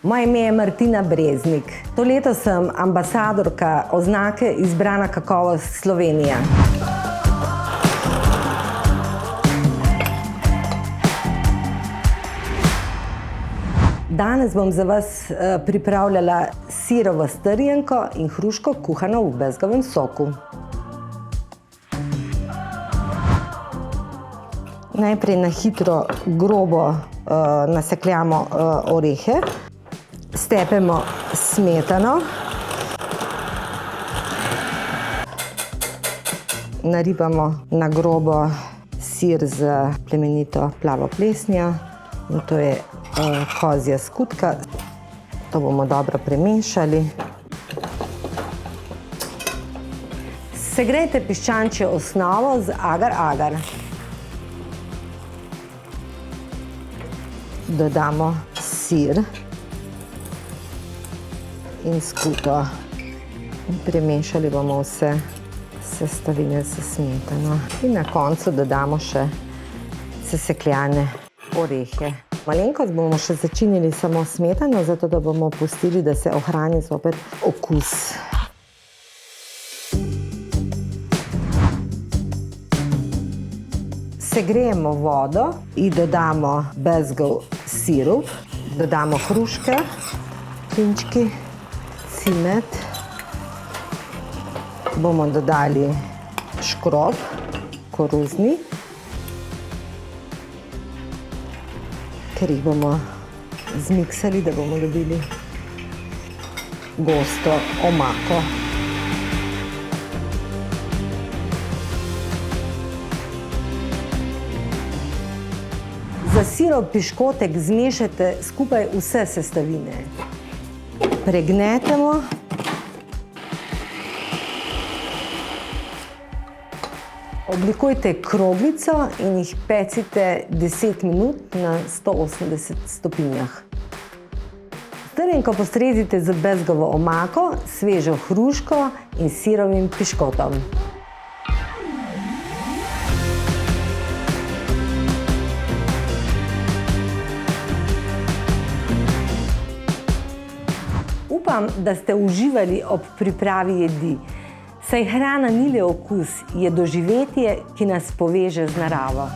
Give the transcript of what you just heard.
Moje ime je Martina Breznik. To leto sem ambasadorka oznake Izbrana kakovost Slovenija. Danes bom za vas pripravljala sirovo strjenko in hruško kuhano v bezgovem soku. Najprej na hitro grobo nasekljamo orehe, stepemo smetano, naribamo na grobo sir z plemenito plavo plesnijo in to je kozja skutka. To bomo dobro premešali. Segrejte piščančjo osnovo z agar-agar. Dodamo sir in skuto. Premešali bomo vse sestavine s smetano. In na koncu dodamo še sesekljane orehe. Malenkost bomo še začinili samo smetano, zato da bomo pustili, da se ohrani zopet okus. Segrejemo vodo in dodamo bezgov sirup, dodamo hruške, klinčki, cimet, bomo dodali škrob, koruzni, ker jih bomo zmiksali, da bomo dobili gosto omako. Za sirov piškotek zmešajte skupaj vse sestavine. Pregnetemo. Oblikujte kroglico in jih pecite 10 minut na 180 stopinjah. Strjenko postrezite z bezgovo omako, svežo hruško in sirovim piškotom. Upam, da ste uživali ob pripravi jedi, saj hrana ni le okus, je doživetje, ki nas poveže z naravo.